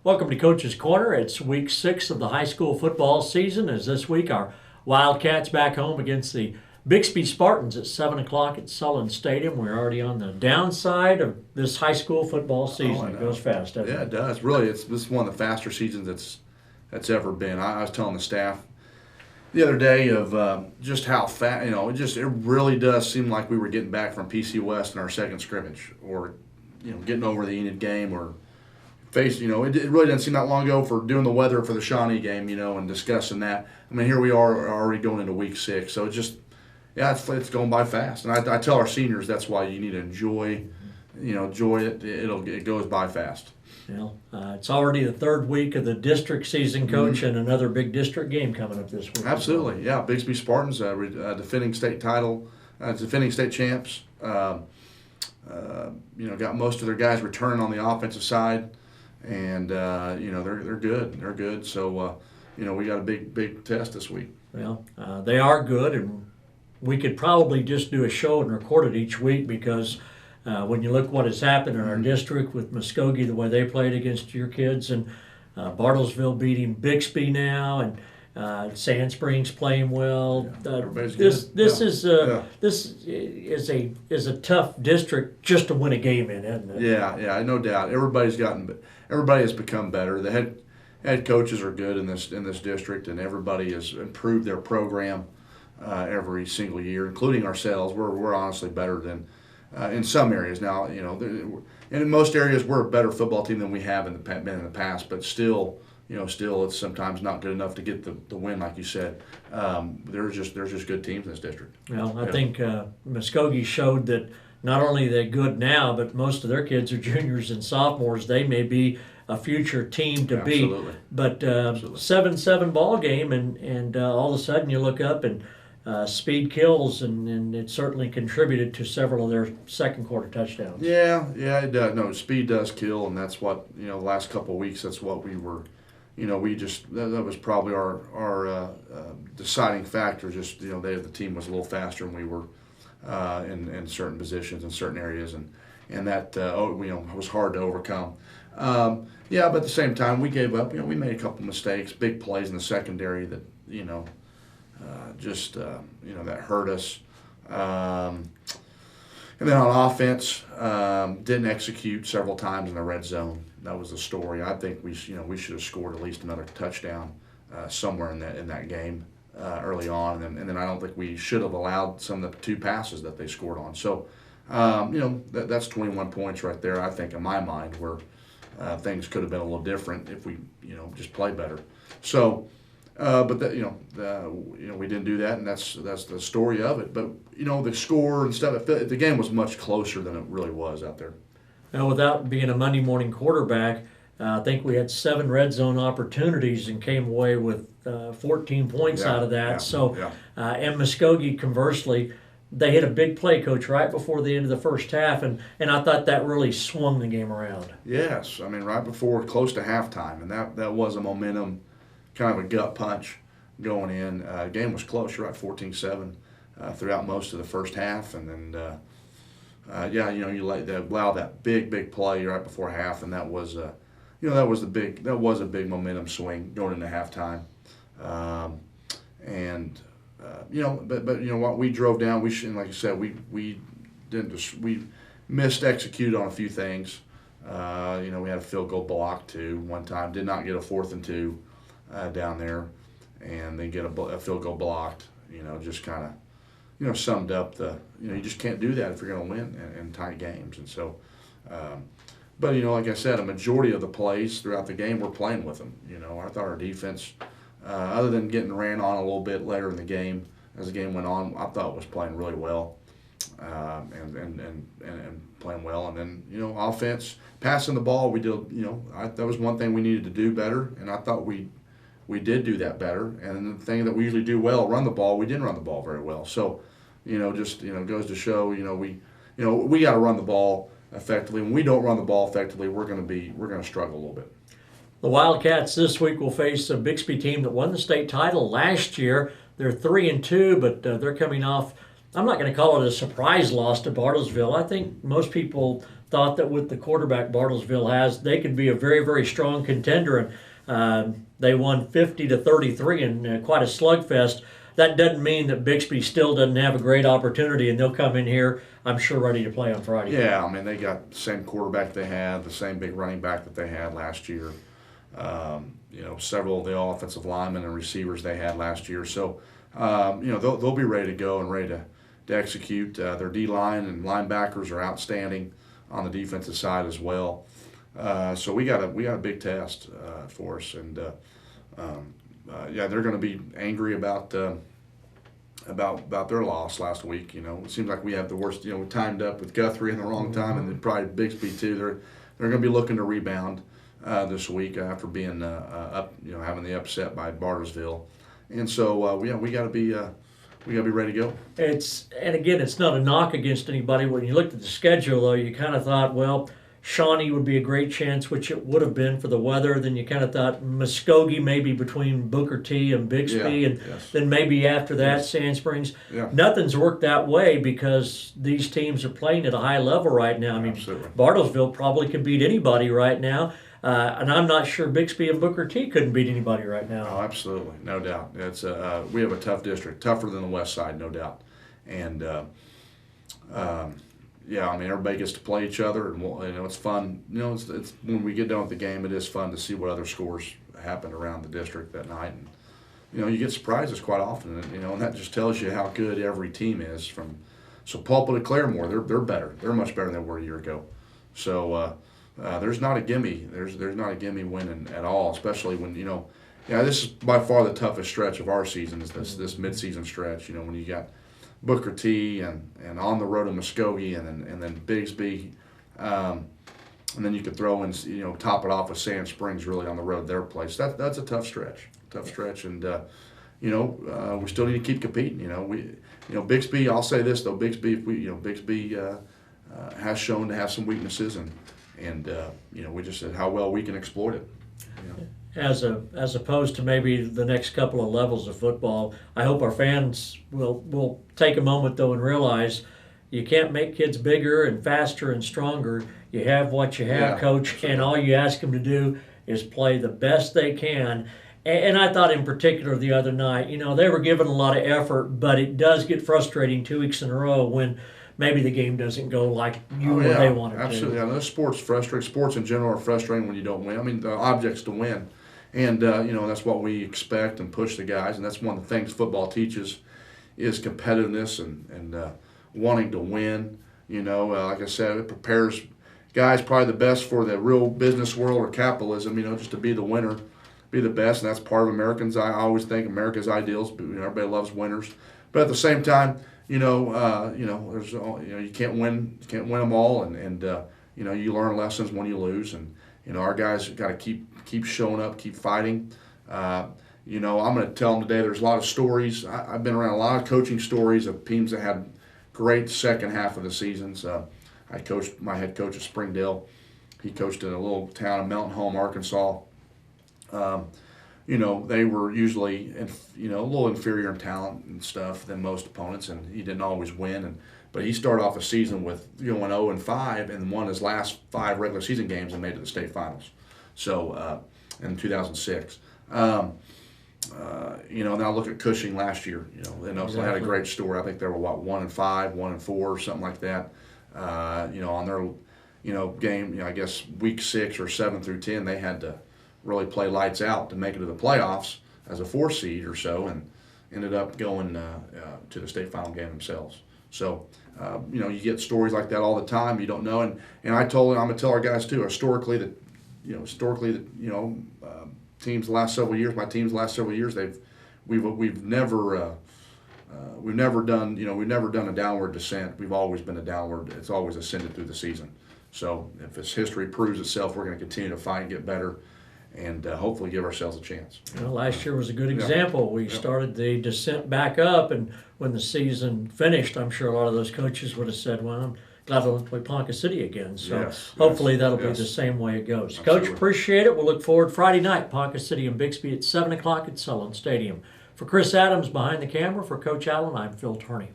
Welcome to Coach's Corner. It's week 6 of the high school football season. As this week our Wildcats back home against the Bixby Spartans at 7 o'clock at Sullen Stadium. We're already on the downside of this high school football season. It goes fast, doesn't it? Yeah, it does. Really, this is one of the faster seasons that's ever been. I was telling the staff the other day of just how fast, it really does seem like we were getting back from PC West in our second scrimmage, or getting over the Enid game, or it really didn't seem that long ago for doing the weather for the Shawnee game, and discussing that. I mean, here we are already going into week 6, so it's going by fast. And I tell our seniors that's why you need to enjoy it. It goes by fast. It's already the third week of the district season, Coach, and another big district game coming up this week. Absolutely, yeah. Bixby Spartans, defending state title, defending state champs. Got most of their guys returning on the offensive side, and they're good. They're good. So we got a big test this week. Well, they are good, and we could probably just do a show and record it each week because. When you look what has happened in our district with Muskogee, the way they played against your kids, and Bartlesville beating Bixby now, and Sand Springs playing well. This is a tough district just to win a game in, isn't it? Yeah, no doubt. Everybody has become better. The head coaches are good in this district, and everybody has improved their program every single year, including ourselves. We're honestly better than. In some areas now, and in most areas we're a better football team than we have been in the past. But still it's sometimes not good enough to get the win, like you said. There's just good teams in this district. Well, I think Muskogee showed that not only are they good now, but most of their kids are juniors and sophomores. They may be a future team to beat. But 7-7 ball game, and all of a sudden you look up and. Speed kills, and it certainly contributed to several of their second quarter touchdowns. Yeah, it does. No, speed does kill, and that's what the last couple of weeks. That's what we were. That was probably our deciding factor. Just the team was a little faster, and we were in certain positions in certain areas, and that was hard to overcome. But at the same time, we gave up. We made a couple mistakes, big plays in the secondary that that hurt us. And then on offense, didn't execute several times in the red zone. That was the story. I think we should have scored at least another touchdown somewhere in that game early on, and then I don't think we should have allowed some of the 2 passes that they scored on. So that's 21 points right there. I think in my mind where things could have been a little different if we just played better. So. But we didn't do that, and that's the story of it. But the score and stuff, the game was much closer than it really was out there. Now, without being a Monday morning quarterback, I think we had 7 red zone opportunities and came away with 14 points out of that. And Muskogee, conversely, they hit a big play, Coach, right before the end of the first half, and I thought that really swung the game around. Yes, I mean right before, close to halftime, and that was a momentum. Kind of a gut punch going in. Game was close, right, 14-7 throughout most of the first half, and then you allow that big play right before half, and that was a big momentum swing going into halftime, but what we drove down, like I said, we missed execute on a few things. We had a field goal block too one time, did not get a 4th and 2. Down there, and then get a field goal blocked. Just kind of, summed up you just can't do that if you're going to win in tight games. And so, but like I said, a majority of the plays throughout the game we're playing with them. I thought our defense, other than getting ran on a little bit later in the game, as the game went on, I thought it was playing really well, and playing well. And then offense, passing the ball, we did. That was one thing we needed to do better, and I thought we did do that better. And the thing that we usually do well, run the ball, we didn't run the ball very well. So, goes to show, we got to run the ball effectively. When we don't run the ball effectively, we're going to struggle a little bit. The Wildcats this week will face a Bixby team that won the state title last year. They're 3-2, but they're coming off. I'm not going to call it a surprise loss to Bartlesville. I think most people thought that with the quarterback Bartlesville has, they could be a very, very strong contender. And they won 50-33 in quite a slugfest. That doesn't mean that Bixby still doesn't have a great opportunity, and they'll come in here, I'm sure, ready to play on Friday. Yeah, I mean, they got the same quarterback they had, the same big running back that they had last year. Several of the offensive linemen and receivers they had last year. So, they'll be ready to go and ready to execute. Their D-line and linebackers are outstanding on the defensive side as well. So we got a big test for us, and they're going to be angry about their loss last week. It seems like we have the worst. We timed up with Guthrie in the wrong time, and then probably Bixby too. They're going to be looking to rebound this week after being having the upset by Bartlesville, and so we got to be ready to go. It's not a knock against anybody. When you looked at the schedule, though, you kind of thought, well, Shawnee would be a great chance, which it would have been for the weather. Then you kind of thought Muskogee maybe between Booker T and Bixby, and then maybe after that Sand Springs. Yeah. Nothing's worked that way because these teams are playing at a high level right now. I mean, Absolutely. Bartlesville probably could beat anybody right now, and I'm not sure Bixby and Booker T couldn't beat anybody right now. Oh, absolutely, no doubt. It's we have a tough district, tougher than the West Side, no doubt, and. Everybody gets to play each other, and it's fun. It's when we get done with the game, it is fun to see what other scores happen around the district that night, and you get surprises quite often, and that just tells you how good every team is. So Pulpit and Claremore, they're better. They're much better than they were a year ago. So there's not a gimme. There's not a gimme winning at all, especially when this is by far the toughest stretch of our season is this midseason stretch. When you got Booker T and on the road to Muskogee and then Bixby, and then you could throw in top it off with Sand Springs really on the road their place. That's a tough stretch, and we still need to keep competing. Bixby. I'll say this though, Bixby has shown to have some weaknesses, and we just said how well we can exploit it. As opposed to maybe the next couple of levels of football, I hope our fans will take a moment though and realize you can't make kids bigger and faster and stronger. You have what you have, Coach, absolutely. And all you ask them to do is play the best they can. And I thought in particular the other night, they were given a lot of effort, but it does get frustrating 2 weeks in a row when maybe the game doesn't go like they wanted absolutely. to. I know sports frustrating. Sports in general are frustrating when you don't win. I mean, the object's to win. And, that's what we expect and push the guys. And that's one of the things football teaches is competitiveness and wanting to win. Like I said, it prepares guys probably the best for the real business world or capitalism, just to be the winner, be the best. And that's part of Americans. I always think America's ideals, but everybody loves winners. But at the same time, there's you can't win them all. And you learn lessons when you lose. And, our guys got to keep showing up, keep fighting. I'm going to tell them today there's a lot of stories. I've been around a lot of coaching stories of teams that had great second half of the seasons. I coached my head coach at Springdale. He coached in a little town of Mountain Home, Arkansas. They were usually, a little inferior in talent and stuff than most opponents, and he didn't always win. But he started off a season with 0-5 and won his last 5 regular season games and made it to the state finals. So in 2006. Now look at Cushing last year. They had a great story. I think they were 1-5, 1-4, something like that. On their game, I guess week 6 or 7 through 10, they had to really play lights out to make it to the playoffs as a 4 seed or so, and ended up going to the state final game themselves. So, you get stories like that all the time. You don't know, and I'm gonna tell our guys too. Historically, teams the last several years, my teams the last several years, we've never done a downward descent. We've always been a downward. It's always ascended through the season. So if this history proves itself, we're going to continue to fight and get better, and hopefully give ourselves a chance. Last year was a good example. We started the descent back up, and when the season finished, I'm sure a lot of those coaches would have said, well, I'm glad to play Ponca City again. So hopefully that'll be the same way it goes. Absolutely. Coach, appreciate it. We'll look forward Friday night, Ponca City and Bixby at 7 o'clock at Sullivan Stadium. For Chris Adams behind the camera, for Coach Allen, I'm Phil Turney.